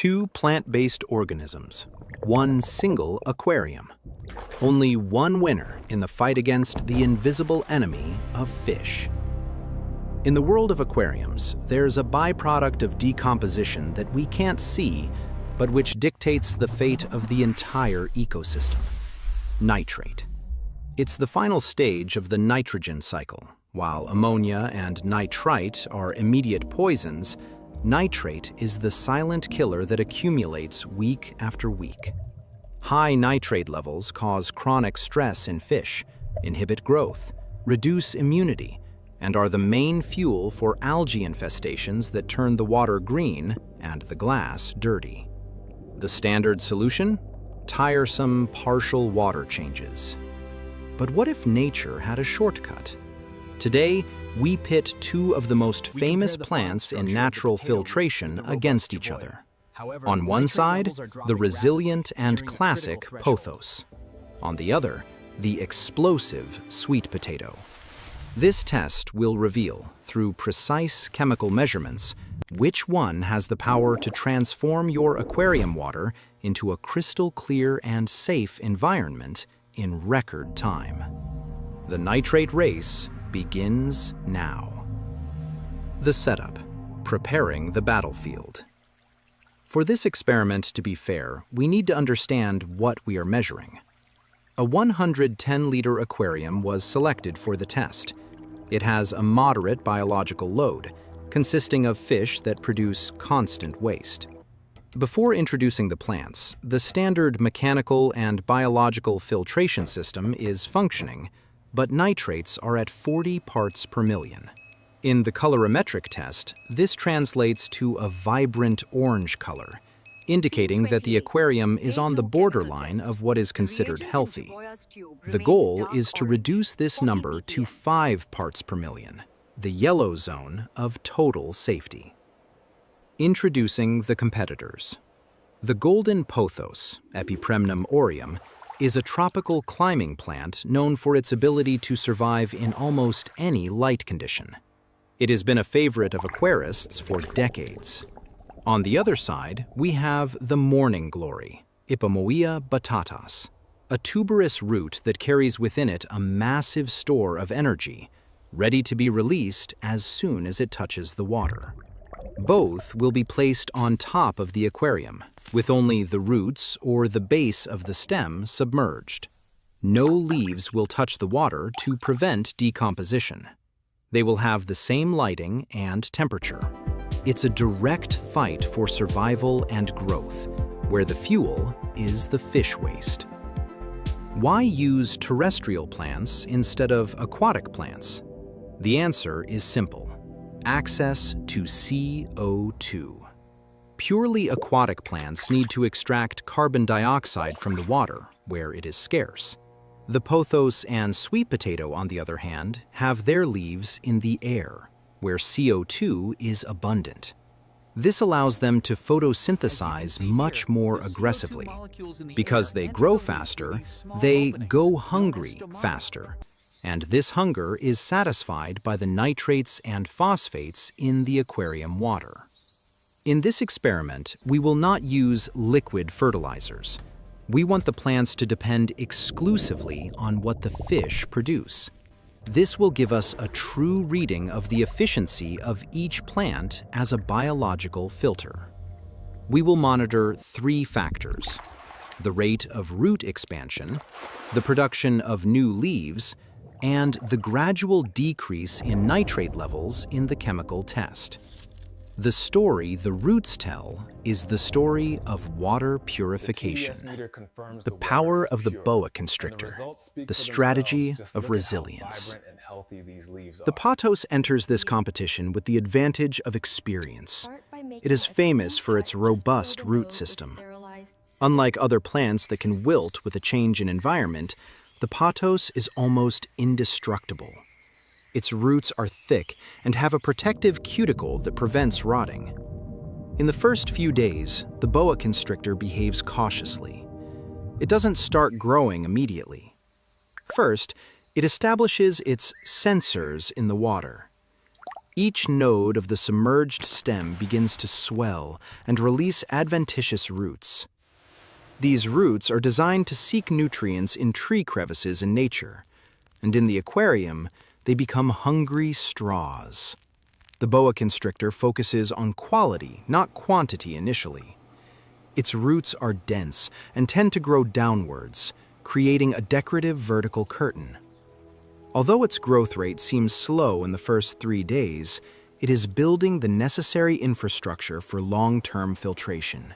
Two plant-based organisms, one single aquarium. Only one winner in the fight against the invisible enemy of fish. In the world of aquariums, there's a byproduct of decomposition that we can't see, but which dictates the fate of the entire ecosystem. Nitrate. It's the final stage of the nitrogen cycle. While ammonia and nitrite are immediate poisons, nitrate is the silent killer that accumulates week after week. High nitrate levels cause chronic stress in fish, inhibit growth, reduce immunity, and are the main fuel for algae infestations that turn the water green and the glass dirty. The standard solution? Tiresome partial water changes. But what if nature had a shortcut? Today, we pit two of the most famous plants in natural filtration against each other. On one side, the resilient and classic pothos. On the other, the explosive sweet potato. This test will reveal, through precise chemical measurements, which one has the power to transform your aquarium water into a crystal clear and safe environment in record time. The nitrate race begins now. The setup: preparing the battlefield. For this experiment to be fair, we need to understand what we are measuring. A 110-liter aquarium was selected for the test. It has a moderate biological load, consisting of fish that produce constant waste. Before introducing the plants, the standard mechanical and biological filtration system is functioning, but nitrates are at 40 parts per million. In the colorimetric test, this translates to a vibrant orange color, indicating that the aquarium is on the borderline of what is considered healthy. The goal is to reduce this number to 5 parts per million, the yellow zone of total safety. Introducing the competitors. The golden pothos, Epipremnum aureum, is a tropical climbing plant known for its ability to survive in almost any light condition. It has been a favorite of aquarists for decades. On the other side, we have the morning glory, Ipomoea batatas, a tuberous root that carries within it a massive store of energy, ready to be released as soon as it touches the water. Both will be placed on top of the aquarium, with only the roots or the base of the stem submerged. No leaves will touch the water to prevent decomposition. They will have the same lighting and temperature. It's a direct fight for survival and growth, where the fuel is the fish waste. Why use terrestrial plants instead of aquatic plants? The answer is simple: access to CO2. Purely aquatic plants need to extract carbon dioxide from the water, where it is scarce. The pothos and sweet potato, on the other hand, have their leaves in the air, where CO2 is abundant. This allows them to photosynthesize much more aggressively. Because they grow faster, they go hungry faster. And this hunger is satisfied by the nitrates and phosphates in the aquarium water. In this experiment, we will not use liquid fertilizers. We want the plants to depend exclusively on what the fish produce. This will give us a true reading of the efficiency of each plant as a biological filter. We will monitor 3 factors: the rate of root expansion, the production of new leaves, and the gradual decrease in nitrate levels in the chemical test. The story the roots tell is the story of water purification. The power of the boa constrictor, the strategy of resilience. The pothos enters this competition with the advantage of experience. It is famous for its robust root system. Unlike other plants that can wilt with a change in environment, the pothos is almost indestructible. Its roots are thick and have a protective cuticle that prevents rotting. In the first few days, the boa constrictor behaves cautiously. It doesn't start growing immediately. First, it establishes its sensors in the water. Each node of the submerged stem begins to swell and release adventitious roots. These roots are designed to seek nutrients in tree crevices in nature, and in the aquarium, they become hungry straws. The boa constrictor focuses on quality, not quantity initially. Its roots are dense and tend to grow downwards, creating a decorative vertical curtain. Although its growth rate seems slow in the first 3 days, it is building the necessary infrastructure for long-term filtration.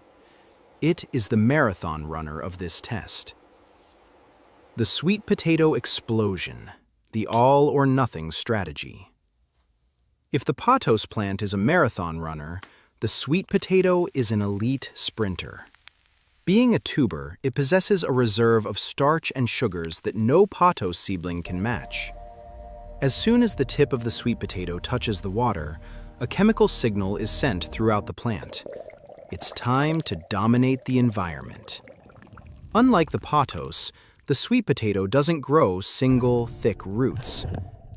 It is the marathon runner of this test. The sweet potato explosion, the all-or-nothing strategy. If the pothos plant is a marathon runner, the sweet potato is an elite sprinter. Being a tuber, it possesses a reserve of starch and sugars that no pothos seedling can match. As soon as the tip of the sweet potato touches the water, a chemical signal is sent throughout the plant. It's time to dominate the environment. Unlike the pothos, the sweet potato doesn't grow single, thick roots.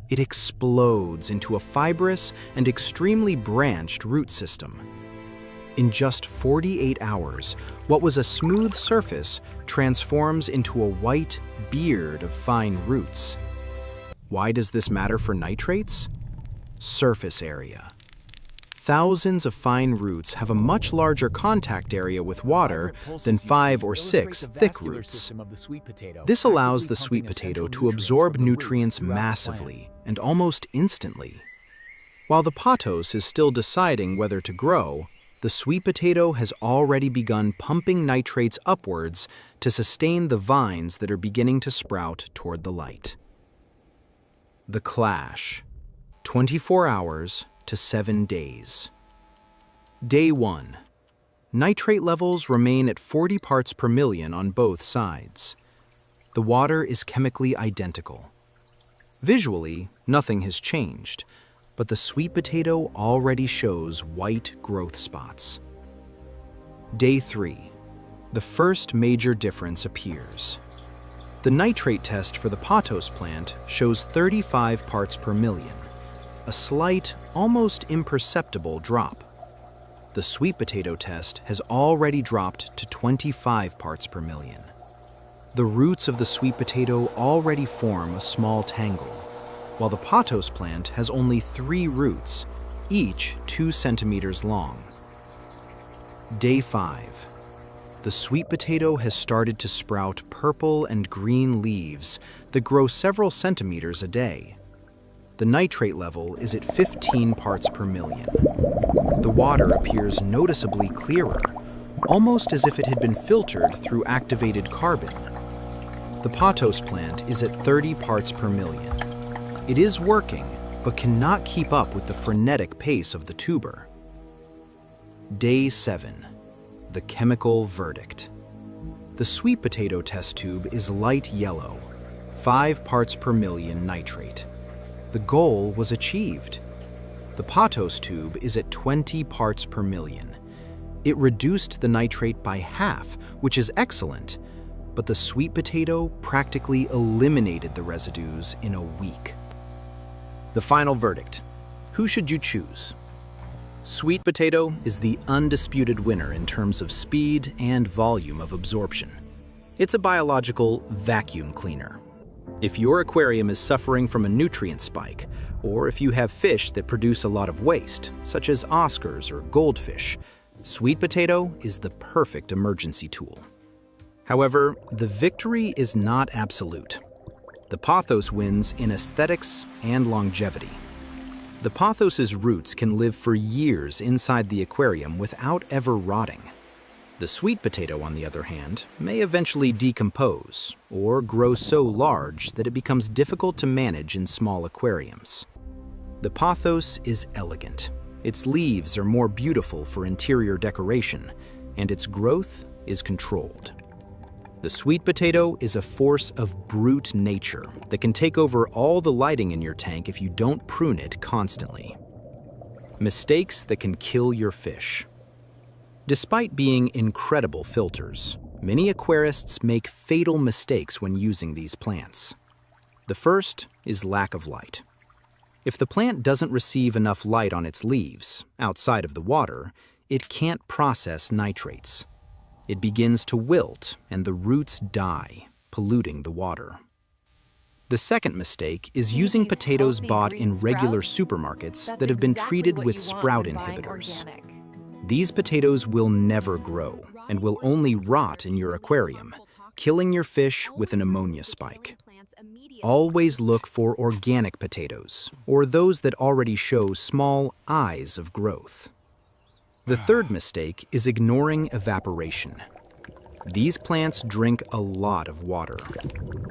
It explodes into a fibrous and extremely branched root system. In just 48 hours, what was a smooth surface transforms into a white beard of fine roots. Why does this matter for nitrates? Surface area. Thousands of fine roots have a much larger contact area with water than 5 or 6 thick roots. This allows the sweet potato to absorb nutrients massively and almost instantly. While the pothos is still deciding whether to grow, the sweet potato has already begun pumping nitrates upwards to sustain the vines that are beginning to sprout toward the light. The clash. 24 hours to 7 days. Day 1. Nitrate levels remain at 40 parts per million on both sides. The water is chemically identical. Visually, nothing has changed, but the sweet potato already shows white growth spots. Day 3. The first major difference appears. The nitrate test for the pothos plant shows 35 parts per million, a slight, almost imperceptible drop. The sweet potato test has already dropped to 25 parts per million. The roots of the sweet potato already form a small tangle, while the pothos plant has only 3 roots, each 2 centimeters long. Day 5. The sweet potato has started to sprout purple and green leaves that grow several centimeters a day. The nitrate level is at 15 parts per million. The water appears noticeably clearer, almost as if it had been filtered through activated carbon. The pothos plant is at 30 parts per million. It is working, but cannot keep up with the frenetic pace of the tuber. Day 7. The chemical verdict. The sweet potato test tube is light yellow, 5 parts per million nitrate. The goal was achieved. The pothos tube is at 20 parts per million. It reduced the nitrate by half, which is excellent, but the sweet potato practically eliminated the residues in a week. The final verdict. Who should you choose? Sweet potato is the undisputed winner in terms of speed and volume of absorption. It's a biological vacuum cleaner. If your aquarium is suffering from a nutrient spike, or if you have fish that produce a lot of waste, such as Oscars or goldfish, sweet potato is the perfect emergency tool. However, the victory is not absolute. The pothos wins in aesthetics and longevity. The pothos's roots can live for years inside the aquarium without ever rotting. The sweet potato, on the other hand, may eventually decompose or grow so large that it becomes difficult to manage in small aquariums. The pothos is elegant. Its leaves are more beautiful for interior decoration, and its growth is controlled. The sweet potato is a force of brute nature that can take over all the lighting in your tank if you don't prune it constantly. Mistakes that can kill your fish. Despite being incredible filters, many aquarists make fatal mistakes when using these plants. The first is lack of light. If the plant doesn't receive enough light on its leaves, outside of the water, it can't process nitrates. It begins to wilt and the roots die, polluting the water. The second mistake is using potatoes bought in regular supermarkets that have been treated with sprout inhibitors. These potatoes will never grow and will only rot in your aquarium, killing your fish with an ammonia spike. Always look for organic potatoes, or those that already show small eyes of growth. The third mistake is ignoring evaporation. These plants drink a lot of water.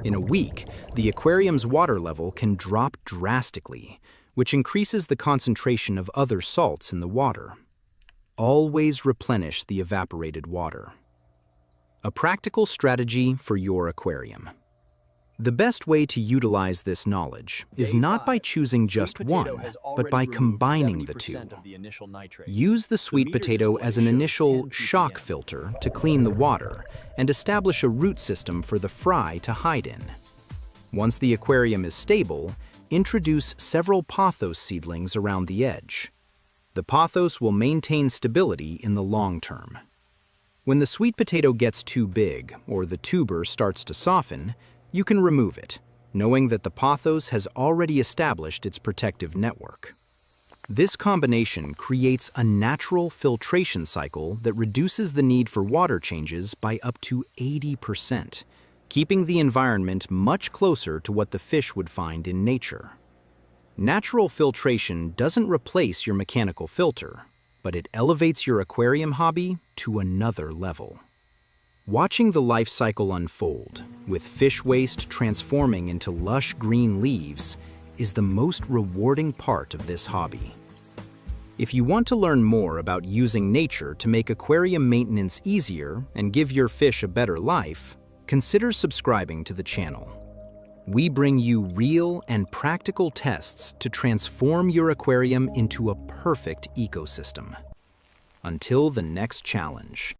In a week, the aquarium's water level can drop drastically, which increases the concentration of other salts in the water. Always replenish the evaporated water. A practical strategy for your aquarium. The best way to utilize this knowledge is not by choosing just one, but by combining the two. Use the sweet potato as an initial shock filter to clean the water and establish a root system for the fry to hide in. Once the aquarium is stable, introduce several pothos seedlings around the edge. The pothos will maintain stability in the long term. When the sweet potato gets too big or the tuber starts to soften, you can remove it, knowing that the pothos has already established its protective network. This combination creates a natural filtration cycle that reduces the need for water changes by up to 80%, keeping the environment much closer to what the fish would find in nature. Natural filtration doesn't replace your mechanical filter, but it elevates your aquarium hobby to another level. Watching the life cycle unfold, with fish waste transforming into lush green leaves, is the most rewarding part of this hobby. If you want to learn more about using nature to make aquarium maintenance easier and give your fish a better life, consider subscribing to the channel. We bring you real and practical tests to transform your aquarium into a perfect ecosystem. Until the next challenge.